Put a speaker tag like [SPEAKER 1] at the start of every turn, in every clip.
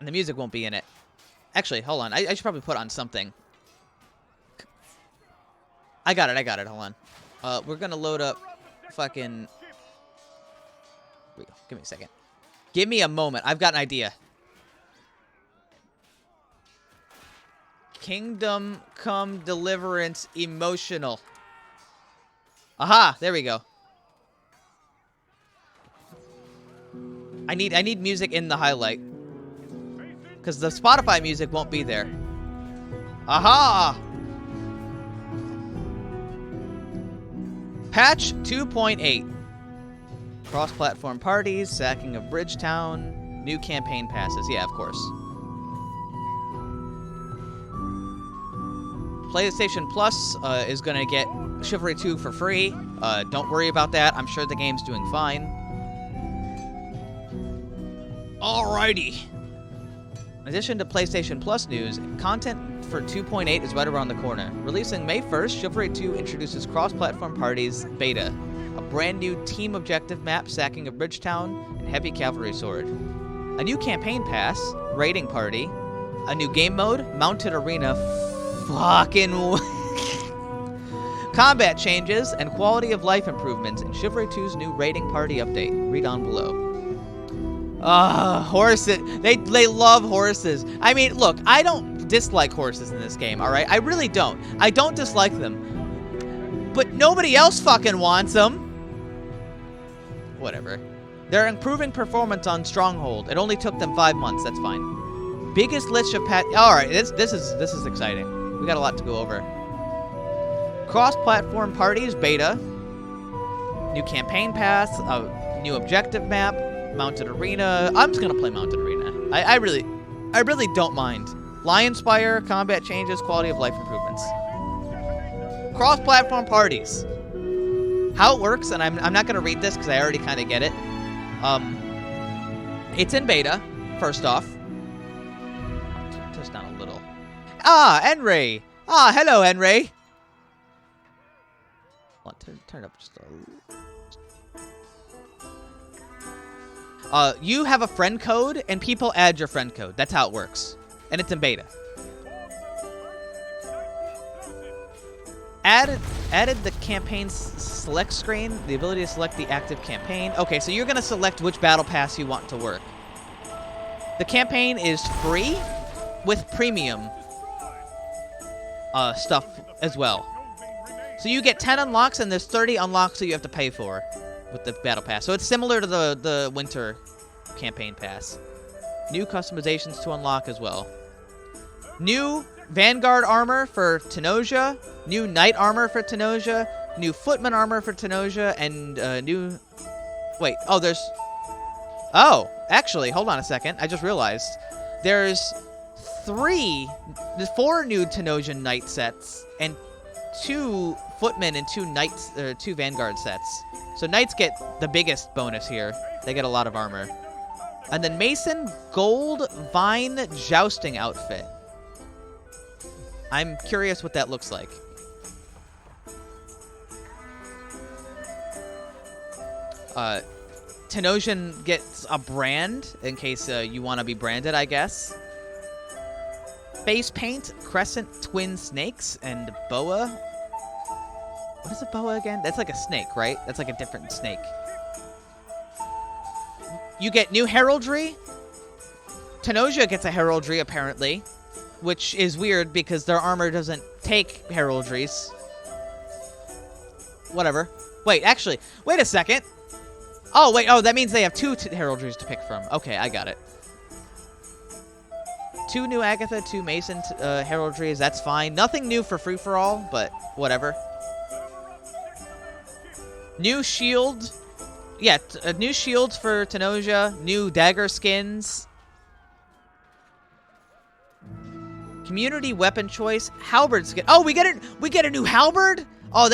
[SPEAKER 1] And the music won't be in it. Actually, hold on. I should probably put on something. I got it. Hold on. We're gonna load up fucking... Wait, give me a second. Give me a moment. I've got an idea. Kingdom Come Deliverance Emotional. Aha! There we go. I need music in the highlight. Because the Spotify music won't be there. Aha! Patch 2.8. Cross-platform parties, sacking of Bridgetown, new campaign passes. Yeah, of course. PlayStation Plus is going to get Chivalry 2 for free. Don't worry about that. I'm sure the game's doing fine. Alrighty. In addition to PlayStation Plus news, content for 2.8 is right around the corner. Releasing May 1st, Chivalry 2 introduces cross-platform parties beta, a brand new team objective map, sacking of Bridgetown, and heavy cavalry sword. A new campaign pass, raiding party, a new game mode, mounted arena, fucking combat changes, and quality of life improvements in Chivalry 2's new raiding party update. Read on below. Horses. They love horses. I mean, look, I don't dislike horses in this game, alright? I really don't. I don't dislike them. But nobody else fucking wants them. Whatever. They're improving performance on Stronghold. It only took them 5 months. That's fine. Biggest list of alright, this is exciting. We got a lot to go over. Cross-platform parties beta. New campaign pass. New objective map. Mounted arena. I'm just gonna play mounted arena. I really don't mind. Lionspire, combat changes, quality of life improvements. Cross-platform parties. How it works, and I'm not gonna read this because I already kind of get it. It's in beta. First off, just down a little. Enray. Hello, Enray. Turn up just a. You have a friend code, and people add your friend code. That's how it works. And it's in beta. Added the campaign select screen, the ability to select the active campaign. Okay, so you're going to select which battle pass you want to work. The campaign is free with premium stuff as well. So you get 10 unlocks, and there's 30 unlocks that you have to pay for with the battle pass. So it's similar to the winter campaign pass. New customizations to unlock as well. New Vanguard armor for Tenosia, new Knight armor for Tenosia, new Footman armor for Tenosia, and new... Wait, actually, hold on a second. I just realized. There's 4 new Tenosia Knight sets, and 2 Footmen and 2 Knights, 2 Vanguard sets. So Knights get the biggest bonus here. They get a lot of armor. And then Mason Gold Vine Jousting outfit. I'm curious what that looks like. Tenosian gets a brand in case you want to be branded, I guess. Face paint, Crescent Twin Snakes, and Boa. What is a boa again? That's like a snake, right? That's like a different snake. You get new heraldry. Tenosia gets a heraldry, apparently. Which is weird because their armor doesn't take heraldries. Whatever. Wait, actually, wait a second. Oh, wait, that means they have 2 heraldries to pick from. Okay, I got it. 2 new Agatha, 2 Mason heraldries. That's fine. Nothing new for free-for-all, but whatever. New shield. Yeah, new shields for Tenosia. New dagger skins. Community weapon choice. Halberd skin. Oh, we get a new halberd? Oh,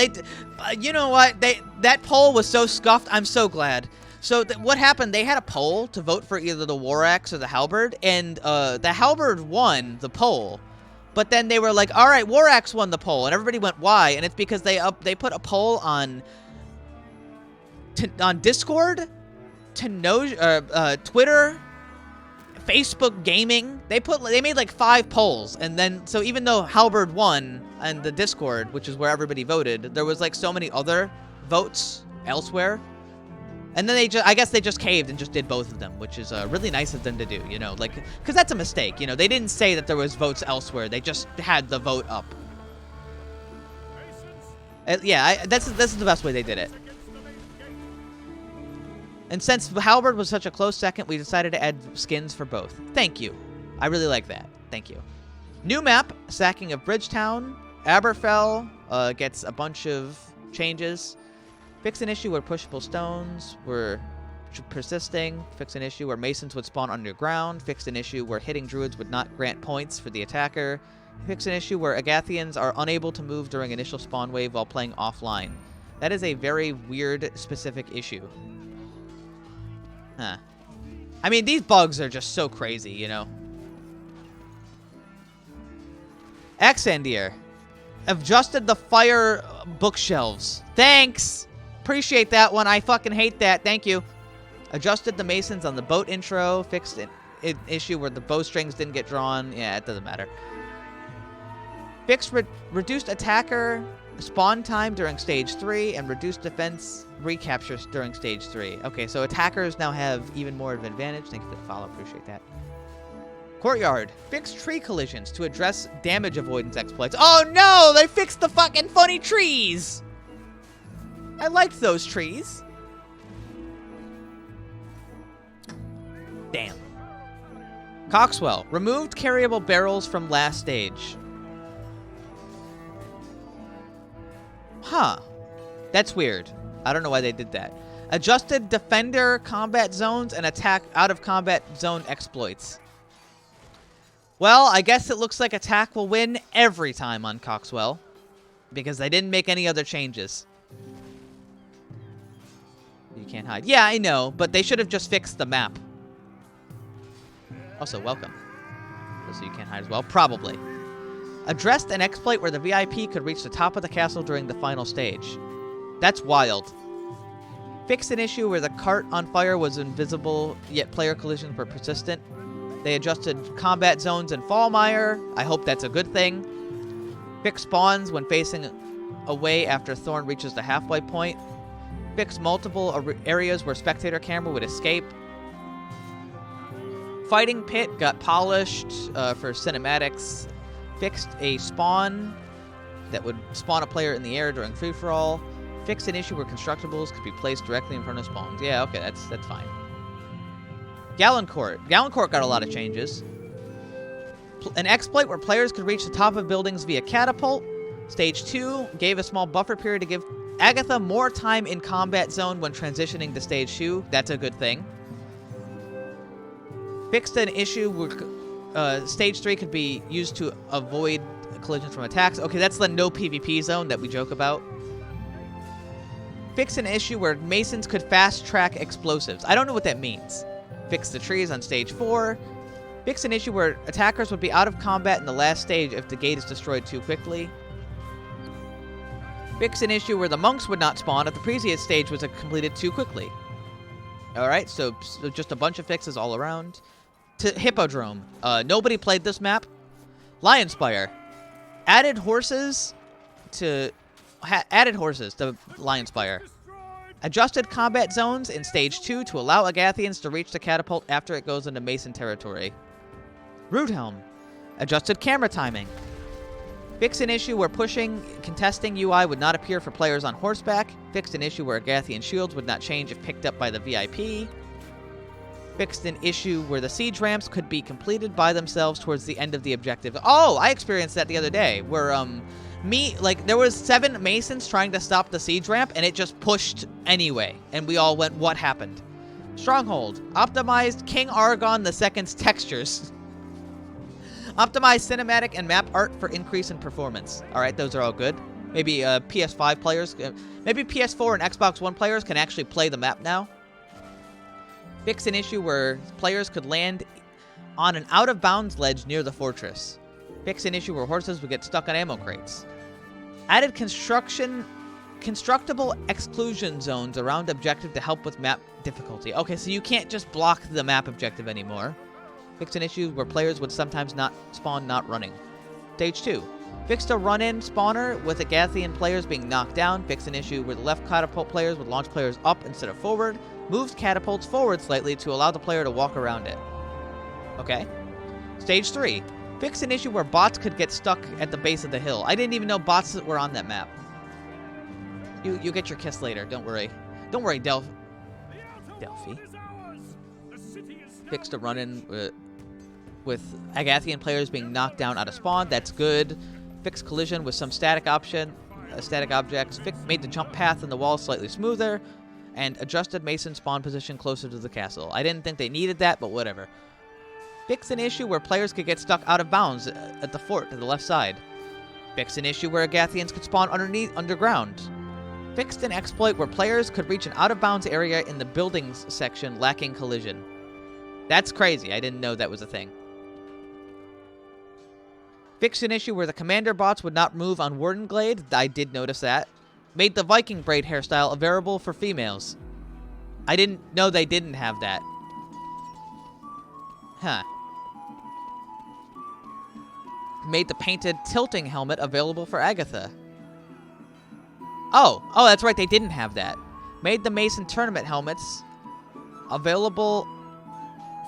[SPEAKER 1] you know what? That poll was so scuffed. I'm so glad. So what happened? They had a poll to vote for either the war axe or the halberd, and the halberd won the poll. But then they were like, "All right, war axe won the poll," and everybody went, "Why?" And it's because they put a poll on Discord, Twitter, Facebook gaming. They made like 5 polls, and then so even though Halberd won and the Discord, which is where everybody voted, there was like so many other votes elsewhere. And then I guess they just caved and just did both of them, which is really nice of them to do, you know, like, because that's a mistake, you know. They didn't say that there was votes elsewhere. They just had the vote up. Yeah, this is the best way they did it. And since Halberd was such a close second, we decided to add skins for both. Thank you. I really like that. Thank you. New map, Sacking of Bridgetown. Aberfell gets a bunch of changes. Fix an issue where pushable stones were persisting. Fix an issue where masons would spawn underground. Fix an issue where hitting druids would not grant points for the attacker. Fix an issue where Agathians are unable to move during initial spawn wave while playing offline. That is a very weird, specific issue. Huh. I mean, these bugs are just so crazy, you know. Xandier. Adjusted the fire bookshelves. Thanks! Appreciate that one. I fucking hate that. Thank you. Adjusted the masons on the boat intro. Fixed an issue where the bowstrings didn't get drawn. Yeah, it doesn't matter. Fixed reduced attacker spawn time during stage 3 and reduced defense recaptures during stage 3. Okay, so attackers now have even more of an advantage. Thank you for the follow. Appreciate that. Courtyard. Fixed tree collisions to address damage avoidance exploits. Oh no! They fixed the fucking funny trees! I liked those trees. Damn. Coxwell. Removed carryable barrels from last stage. Huh. That's weird. I don't know why they did that. Adjusted defender combat zones and attack out of combat zone exploits. Well, I guess it looks like attack will win every time on Coxwell, because they didn't make any other changes. You can't hide. Yeah, I know, but they should have just fixed the map. Also, welcome. So you can't hide as well. Probably. Addressed an exploit where the VIP could reach the top of the castle during the final stage. That's wild. Fixed an issue where the cart on fire was invisible, yet player collisions were persistent. They adjusted combat zones in Fallmire. I hope that's a good thing. Fixed spawns when facing away after Thorn reaches the halfway point. Fixed multiple areas where spectator camera would escape. Fighting Pit got polished for cinematics. Fixed a spawn that would spawn a player in the air during free-for-all. Fixed an issue where constructibles could be placed directly in front of spawns. Yeah, okay, that's fine. Gallencourt. Gallencourt got a lot of changes. An exploit where players could reach the top of buildings via catapult. Stage 2 gave a small buffer period to give Agatha more time in combat zone when transitioning to stage 2. That's a good thing. Fixed an issue where stage 3 could be used to avoid collisions from attacks. Okay, that's the no PvP zone that we joke about. Fixed an issue where masons could fast-track explosives. I don't know what that means. Fix the trees on stage 4. Fix an issue where attackers would be out of combat in the last stage if the gate is destroyed too quickly. Fix an issue where the monks would not spawn if the previous stage was completed too quickly. Alright, so just a bunch of fixes all around. To Hippodrome. Nobody played this map. Lionspire. Added horses to Lionspire. Adjusted combat zones in Stage 2 to allow Agathians to reach the catapult after it goes into Mason territory. Roothelm. Adjusted camera timing. Fix an issue where pushing contesting UI would not appear for players on horseback. Fixed an issue where Agathian shields would not change if picked up by the VIP. Fixed an issue where the siege ramps could be completed by themselves towards the end of the objective. Oh, I experienced that the other day, where there was 7 masons trying to stop the siege ramp, and it just pushed anyway, and we all went, what happened? Stronghold. Optimized King Argon II's textures. Optimized cinematic and map art for increase in performance. Alright, those are all good. Maybe PS5 players, maybe PS4 and Xbox One players can actually play the map now. Fix an issue where players could land on an out-of-bounds ledge near the fortress. Fix an issue where horses would get stuck on ammo crates. Added constructible exclusion zones around objective to help with map difficulty. Okay, so you can't just block the map objective anymore. Fixed an issue where players would sometimes not spawn not running. Stage 2. Fixed a run-in spawner with Agathian players being knocked down. Fixed an issue where the left catapult players would launch players up instead of forward. Moved catapults forward slightly to allow the player to walk around it. Okay. Stage 3. Fixed an issue where bots could get stuck at the base of the hill. I didn't even know bots were on that map. You get your kiss later. Don't worry. Don't worry, Delphi. Fixed a run-in with Agathian players being knocked down out of spawn. That's good. Fixed collision with some static objects. Made the jump path in the wall slightly smoother. And adjusted Mason spawn position closer to the castle. I didn't think they needed that, but whatever. Fixed an issue where players could get stuck out of bounds at the fort to the left side. Fixed an issue where Agathians could spawn underground. Fixed an exploit where players could reach an out-of-bounds area in the buildings section lacking collision. That's crazy. I didn't know that was a thing. Fixed an issue where the commander bots would not move on Wardenglade. I did notice that. Made the Viking braid hairstyle available for females. I didn't know they didn't have that. Huh. Made the painted tilting helmet available for Agatha. Oh, that's right, they didn't have that. Made the Mason tournament helmets available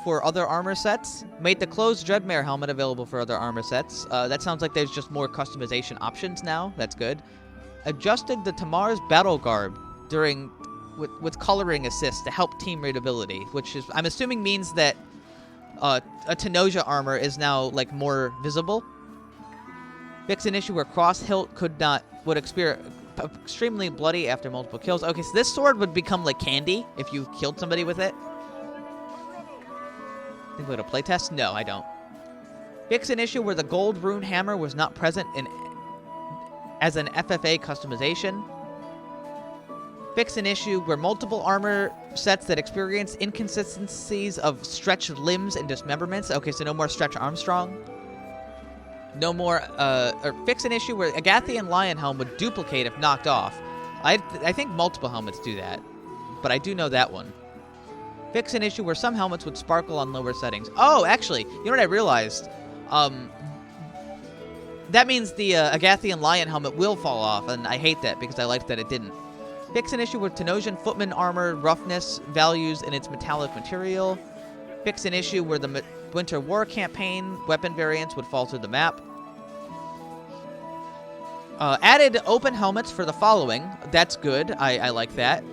[SPEAKER 1] for other armor sets. Made the closed Dreadmare helmet available for other armor sets. That sounds like there's just more customization options now. That's good. Adjusted the Tamar's battle garb with coloring assist to help team readability, which is, I'm assuming, means that a Tenosia armor is now like more visible. Fix an issue where cross hilt would experience extremely bloody after multiple kills. Okay, so this sword would become like candy if you killed somebody with it. Think we had a playtest? No, I don't. Fix an issue where the gold rune hammer was not present as an FFA customization. Fix an issue where multiple armor sets that experience inconsistencies of stretched limbs and dismemberments. Okay, so no more Stretch Armstrong. No more, or fix an issue where Agathian Lion Helm would duplicate if knocked off. I think multiple helmets do that, but I do know that one. Fix an issue where some helmets would sparkle on lower settings. Oh, actually, you know what I realized? That means the Agathian Lion helmet will fall off, and I hate that because I liked that it didn't. Fix an issue where Tenosian footman armor roughness values in its metallic material. Fix an issue where the Winter War campaign weapon variants would fall through the map. Added open helmets for the following. That's good. I like that.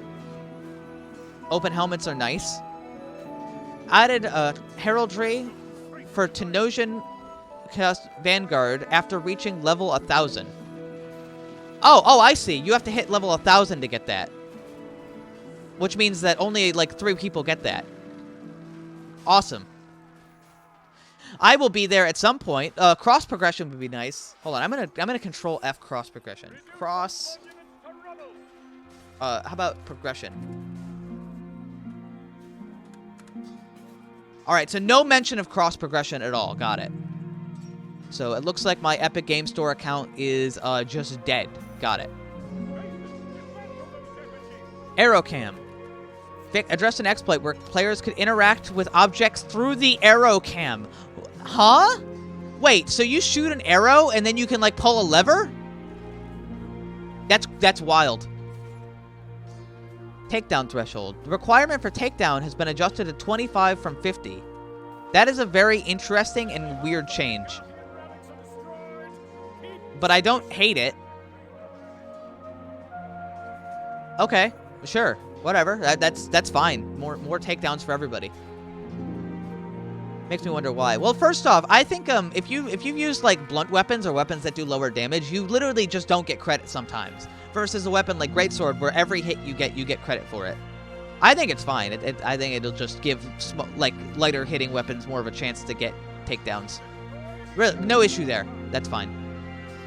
[SPEAKER 1] Open helmets are nice. Added heraldry for Tenosian Vanguard after reaching level 1000. Oh, I see. You have to hit level 1000 to get that. Which means that only like 3 people get that. Awesome. I will be there at some point. Cross progression would be nice. Hold on, I'm gonna control F cross progression. Cross. How about progression? All right, so no mention of cross progression at all. Got it. So it looks like my Epic Game Store account is just dead. Got it. Aerocam. Addressed an exploit where players could interact with objects through the Aerocam. Huh? Wait, so you shoot an arrow and then you can like pull a lever? That's wild. Takedown threshold. The requirement for takedown has been adjusted to 25 from 50. That is a very interesting and weird change. But I don't hate it. Okay, sure. Whatever. That's fine. More takedowns for everybody. Makes me wonder why. Well, first off, I think if you've used like blunt weapons or weapons that do lower damage, you literally just don't get credit sometimes. Versus a weapon like Greatsword, where every hit you get credit for it. I think it's fine. I think it'll just give like lighter hitting weapons more of a chance to get takedowns. Really, no issue there. That's fine.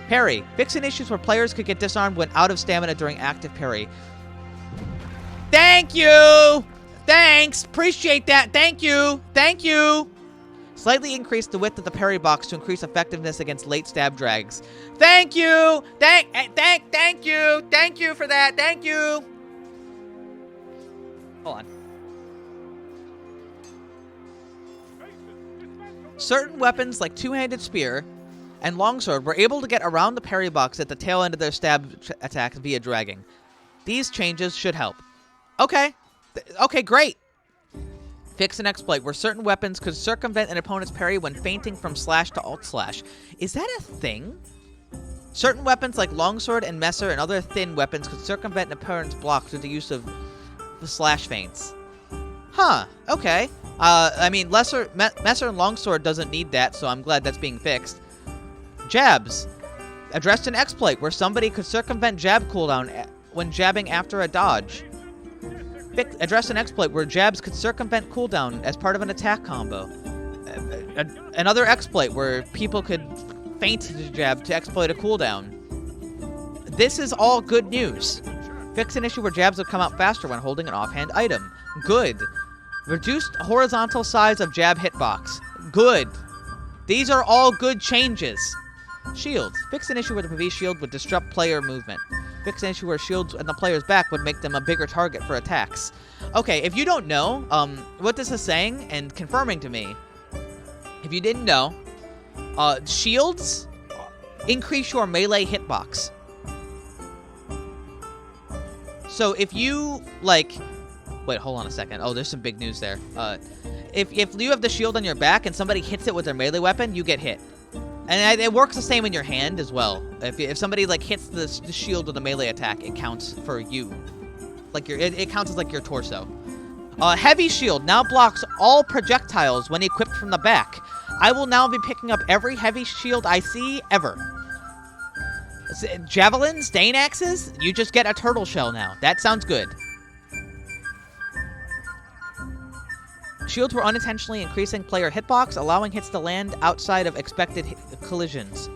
[SPEAKER 1] Parry. Fixing issues where players could get disarmed when out of stamina during active parry. Thank you! Thanks! Appreciate that! Thank you! Thank you! Slightly increase the width of the parry box to increase effectiveness against late stab drags. Thank you! Thank you! Thank you for that! Thank you! Hold on. Certain weapons like two-handed spear and longsword were able to get around the parry box at the tail end of their stab attacks via dragging. These changes should help. Okay. Okay, great. Fix an exploit where certain weapons could circumvent an opponent's parry when feinting from slash to alt slash. Is that a thing? Certain weapons like longsword and messer and other thin weapons could circumvent an opponent's block through the use of the slash feints. Huh, okay. I mean, messer and longsword doesn't need that, so I'm glad that's being fixed. Jabs. Addressed an exploit where somebody could circumvent jab cooldown when jabbing after a dodge. Address an exploit where jabs could circumvent cooldown as part of an attack combo. Another exploit where people could feint the jab to exploit a cooldown. This is all good news. Fix an issue where jabs would come out faster when holding an offhand item. Good. Reduced horizontal size of jab hitbox. Good. These are all good changes. Shield. Fix an issue where the PV shield would disrupt player movement. Fix an issue where shields and the player's back would make them a bigger target for attacks. Okay, if you don't know what this is saying and confirming to me, if you didn't know, shields increase your melee hitbox. So if you, like... Wait, hold on a second. Oh, there's some big news there. If you have the shield on your back and somebody hits it with their melee weapon, you get hit. And it works the same in your hand as well. If somebody like hits the shield with a melee attack, it counts for you. Like it counts as like your torso. Heavy shield now blocks all projectiles when equipped from the back. I will now be picking up every heavy shield I see ever. Javelins, Dane axes, you just get a turtle shell now. That sounds good. Shields were unintentionally increasing player hitbox, allowing hits to land outside of expected collisions.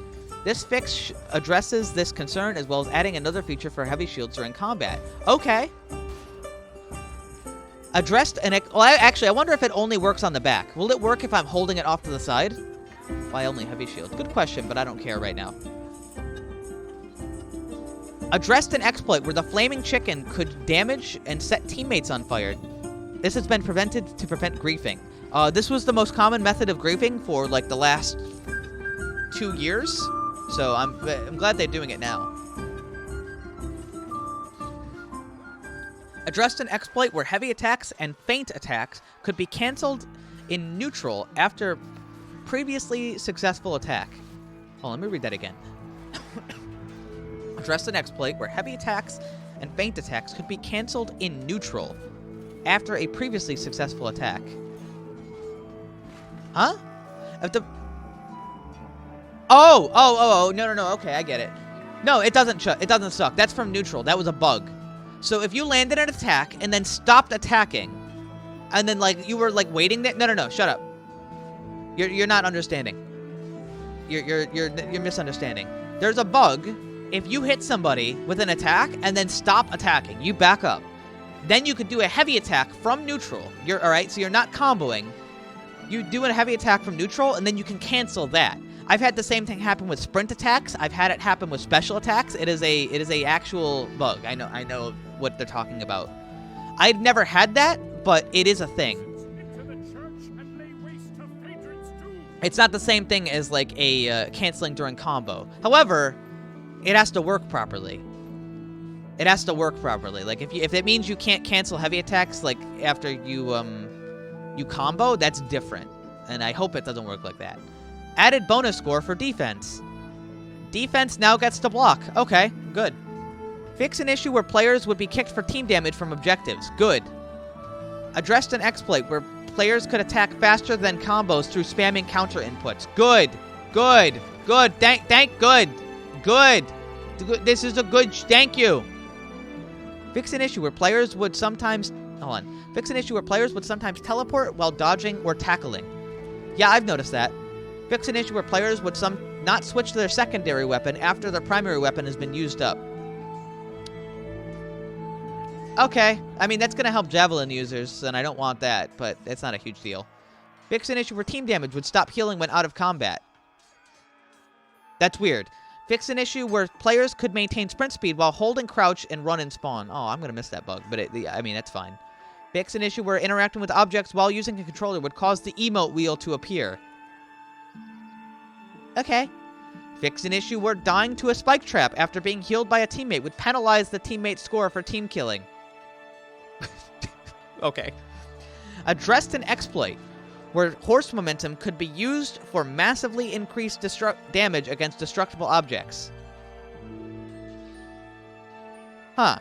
[SPEAKER 1] This fix addresses this concern as well as adding another feature for heavy shields during combat. Okay. Addressed an... Well, actually, I wonder if it only works on the back. Will it work if I'm holding it off to the side? Why only heavy shield? Good question, but I don't care right now. Addressed an exploit where the flaming chicken could damage and set teammates on fire. This has been prevented to prevent griefing. This was the most common method of griefing for like the last 2 years, so I'm glad they're doing it now. Addressed an exploit where heavy attacks and feint attacks could be cancelled in neutral after previously successful attack. Hold on, let me read that again. Addressed an exploit where heavy attacks and feint attacks could be cancelled in neutral after a previously successful attack. Huh? No, okay, I get it. No, it doesn't suck. That's from neutral. That was a bug. So if you landed an attack and then stopped attacking, and then like you were like waiting there, no, shut up. You're not understanding. You're misunderstanding. There's a bug. If you hit somebody with an attack and then stop attacking, you back up. Then you could do a heavy attack from neutral. Alright, so you're not comboing. You do a heavy attack from neutral, and then you can cancel that. I've had the same thing happen with sprint attacks. I've had it happen with special attacks. It is a actual bug. I know what they're talking about. I've never had that, but it is a thing. It's not the same thing as like a canceling during combo. However, it has to work properly. It has to work properly. Like if it means you can't cancel heavy attacks like after you combo, that's different. And I hope it doesn't work like that. Added bonus score for defense. Defense now gets to block. Okay, good. Fix an issue where players would be kicked for team damage from objectives. Good. Addressed an exploit where players could attack faster than combos through spamming counter inputs. Good. Good. Good. Good. Good. This is a good... Thank you. Fix an issue where players would sometimes... Hold on. Fix an issue where players would sometimes teleport while dodging or tackling. Yeah, I've noticed that. Fix an issue where players would not switch to their secondary weapon after their primary weapon has been used up. Okay. I mean, that's going to help javelin users, and I don't want that, but it's not a huge deal. Fix an issue where team damage would stop healing when out of combat. That's weird. Fix an issue where players could maintain sprint speed while holding crouch and run and spawn. Oh, I'm going to miss that bug, but I mean, that's fine. Fix an issue where interacting with objects while using a controller would cause the emote wheel to appear. Okay. Fix an issue where dying to a spike trap after being healed by a teammate would penalize the teammate's score for team killing. Okay. Addressed an exploit where horse momentum could be used for massively increased damage against destructible objects. Huh.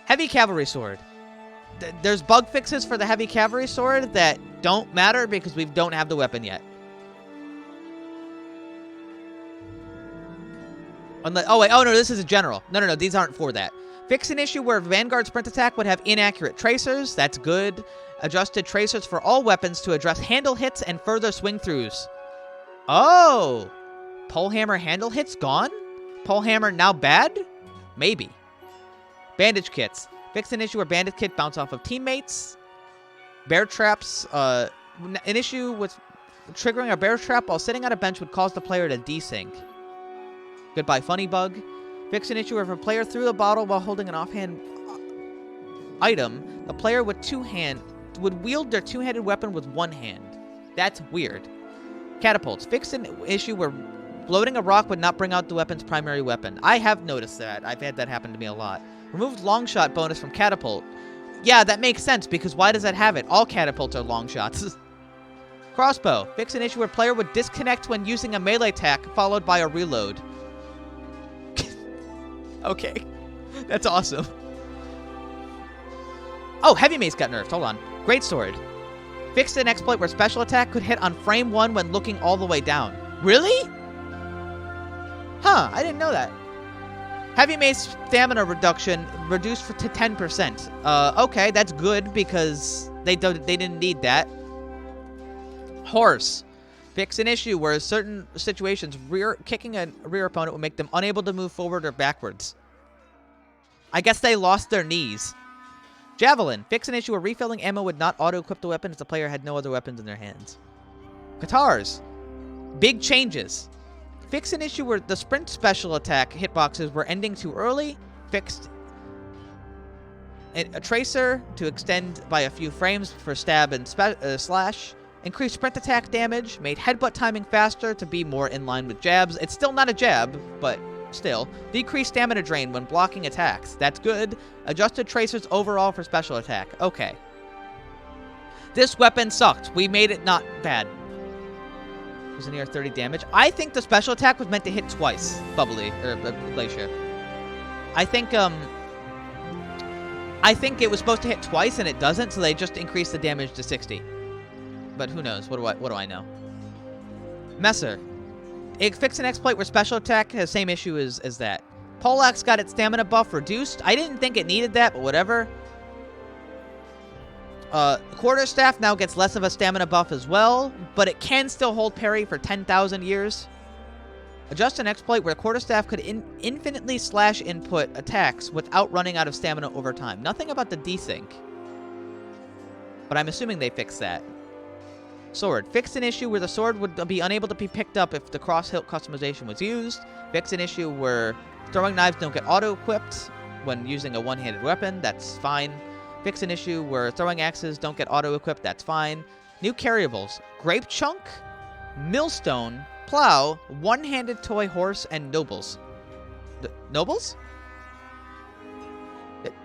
[SPEAKER 1] Heavy Cavalry Sword. There's bug fixes for the Heavy Cavalry Sword that don't matter because we don't have the weapon yet. Oh, wait. Oh, no, this is a general. No, these aren't for that. Fix an issue where Vanguard sprint attack would have inaccurate tracers. That's good. Adjusted tracers for all weapons to address handle hits and further swing throughs. Oh! Polehammer handle hits gone? Polehammer now bad? Maybe. Bandage kits. Fix an issue where bandage kit bounce off of teammates. Bear traps. An issue with triggering a bear trap while sitting on a bench would cause the player to desync. Goodbye funny bug. Fix an issue where if a player threw the bottle while holding an offhand item, the player would wield their two-handed weapon with one hand. That's weird. Catapults. Fix an issue where loading a rock would not bring out the weapon's primary weapon. I have noticed that. I've had that happen to me a lot. Removed long shot bonus from catapult. Yeah, that makes sense, because why does that have it? All catapults are long shots. Crossbow. Fix an issue where player would disconnect when using a melee attack, followed by a reload. Okay. That's awesome. Oh, Heavy Mace got nerfed. Hold on. Greatsword. Fixed an exploit where special attack could hit on frame 1 when looking all the way down. Really? Huh, I didn't know that. Heavy Mace stamina reduction reduced to 10%. Okay, that's good because they didn't need that. Horse. Fix an issue where in certain situations kicking a rear opponent would make them unable to move forward or backwards. I guess they lost their knees. Javelin. Fix an issue where refilling ammo would not auto-equip the weapon if the player had no other weapons in their hands. Guitars. Big changes. Fix an issue where the sprint special attack hitboxes were ending too early. Fixed a tracer to extend by a few frames for stab and slash. Increased sprint attack damage. Made headbutt timing faster to be more in line with jabs. It's still not a jab, but still. Decreased stamina drain when blocking attacks. That's good. Adjusted tracers overall for special attack. Okay. This weapon sucked. We made it not bad. It was near 30 damage. I think the special attack was meant to hit twice. Bubbly. Or Glacier. I think it was supposed to hit twice and it doesn't, so they just increased the damage to 60. But who knows? What do I know? Messer. Fix an exploit where special attack has the same issue as that. Poleaxe got its stamina buff reduced. I didn't think it needed that, but whatever. Quarterstaff now gets less of a stamina buff as well, but it can still hold parry for 10,000 years. Adjust an exploit where Quarterstaff could infinitely slash input attacks without running out of stamina over time. Nothing about the desync. But I'm assuming they fixed that. Sword. Fix an issue where the sword would be unable to be picked up if the cross-hilt customization was used. Fix an issue where throwing knives don't get auto-equipped when using a one-handed weapon. That's fine. Fix an issue where throwing axes don't get auto-equipped. That's fine. New carryables. Grape Chunk, Millstone, Plow, one-handed toy horse, and nobles. Nobles?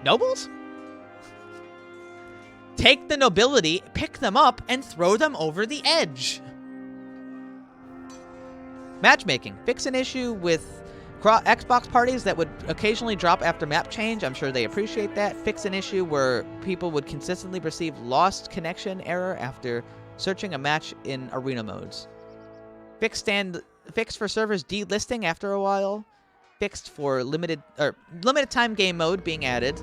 [SPEAKER 1] Nobles? Take the nobility, pick them up, and throw them over the edge. Matchmaking. Fix an issue with Xbox parties that would occasionally drop after map change. I'm sure they appreciate that. Fix an issue where people would consistently receive lost connection error after searching a match in arena modes. Fix for servers delisting after a while. Fixed for limited time game mode being added.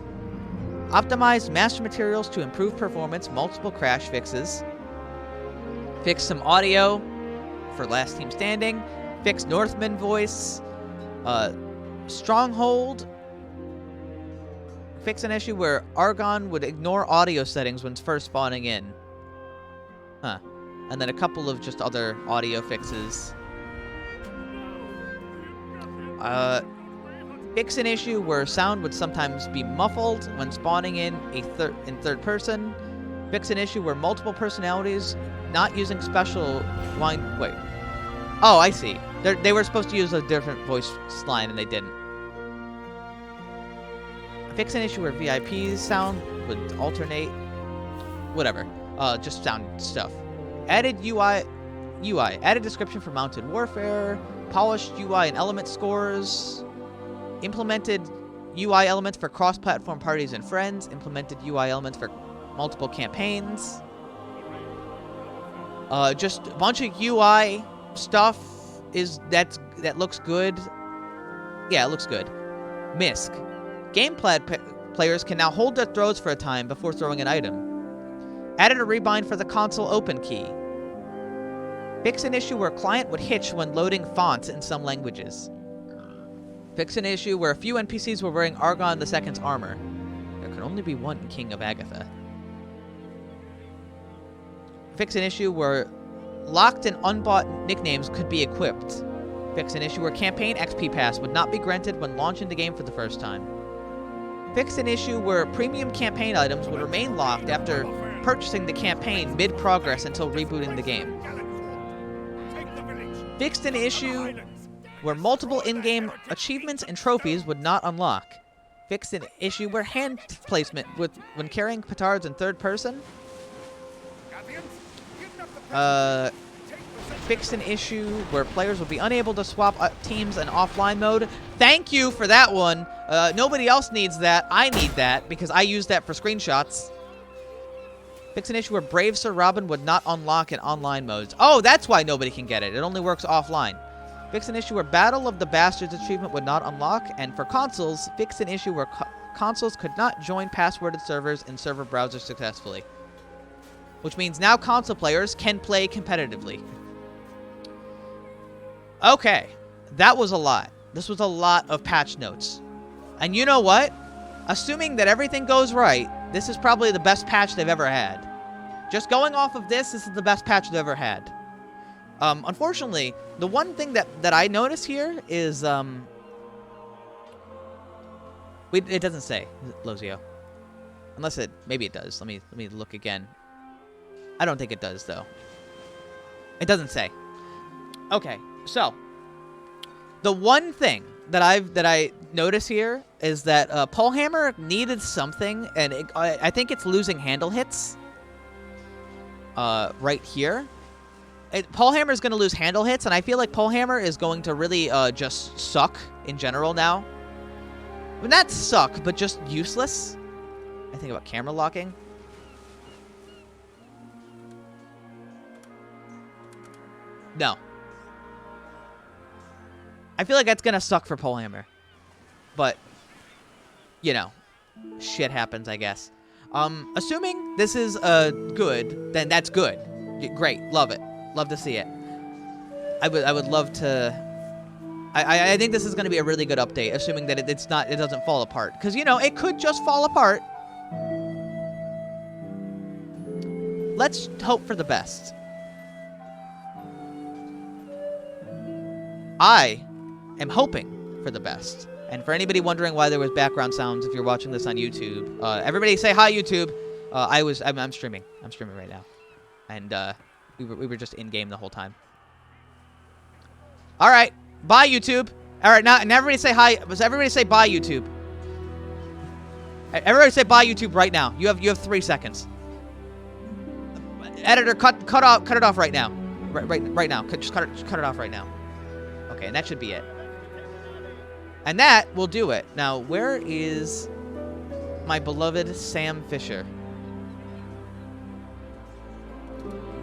[SPEAKER 1] Optimized master materials to improve performance, multiple crash fixes. Fix some audio for last team standing. Fix Northman voice. Stronghold. Fix an issue where Argon would ignore audio settings when first spawning in. Huh. And then a couple of just other audio fixes. Fix an issue where sound would sometimes be muffled when spawning in third person. Fix an issue where multiple personalities not using special line. Wait. Oh, I see. They were supposed to use a different voice line, and they didn't. Fix an issue where VIP's sound would alternate. Whatever. Just sound stuff. Added UI. Added description for mounted warfare. Polished UI and element scores. Implemented UI elements for cross-platform parties and friends. Implemented UI elements for multiple campaigns. Just a bunch of UI stuff that looks good. Yeah, it looks good. MISC. Gamepad players can now hold their throws for a time before throwing an item. Added a rebind for the console open key. Fix an issue where a client would hitch when loading fonts in some languages. Fix an issue where a few NPCs were wearing Argon II's armor. There can only be one King of Agatha. Fix an issue where locked and unbought nicknames could be equipped. Fix an issue where campaign XP pass would not be granted when launching the game for the first time. Fix an issue where premium campaign items would remain locked after purchasing the campaign mid-progress until rebooting the game. Fixed an issue where multiple in-game achievements and trophies would not unlock. Fixed an issue where hand placement when carrying petards in third person. Fixed an issue where players would be unable to swap teams in offline mode. Thank you for that one. Nobody else needs that. I need that because I use that for screenshots. Fix an issue where Brave Sir Robin would not unlock in online modes. Oh, that's why nobody can get it. It only works offline. Fix an issue where Battle of the Bastards achievement would not unlock. And for consoles, fix an issue where consoles could not join passworded servers in server browsers successfully. Which means now console players can play competitively. Okay, that was a lot. This was a lot of patch notes. And you know what? Assuming that everything goes right, this is probably the best patch they've ever had. Just going off of this is the best patch they've ever had. Unfortunately, the one thing that I notice here is, it doesn't say, Lozio. Unless maybe it does. Let me look again. I don't think it does, though. It doesn't say. Okay, so the one thing that I notice here is that Polehammer needed something, and I think it's losing handle hits. Right here, Polehammer is going to lose handle hits, and I feel like Polehammer is going to really just suck in general now. Well, not suck, but just useless. I think about camera locking. No. I feel like that's going to suck for Polehammer. But, you know, shit happens, I guess. Assuming this is good, then that's good. Great. Love it. Love to see it. I would love to... I think this is going to be a really good update, assuming that it doesn't fall apart. Because, you know, it could just fall apart. Let's hope for the best. I am hoping for the best. And for anybody wondering why there was background sounds, if you're watching this on YouTube, everybody say hi, YouTube. I'm streaming. I'm streaming right now, and we were just in game the whole time. All right, bye, YouTube. All right, now and everybody say hi. Everybody say bye, YouTube. Everybody say bye, YouTube right now. You have 3 seconds. Editor, cut it off right now. Right now. Just cut it off right now. Okay, and that should be it. And that will do it. Now, where is my beloved Sam Fisher?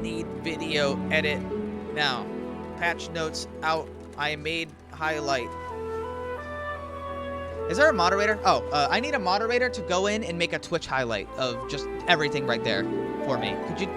[SPEAKER 1] Need video edit now. Patch notes out. I made highlight. Is there a moderator? Oh, I need a moderator to go in and make a Twitch highlight of just everything right there for me. Could you...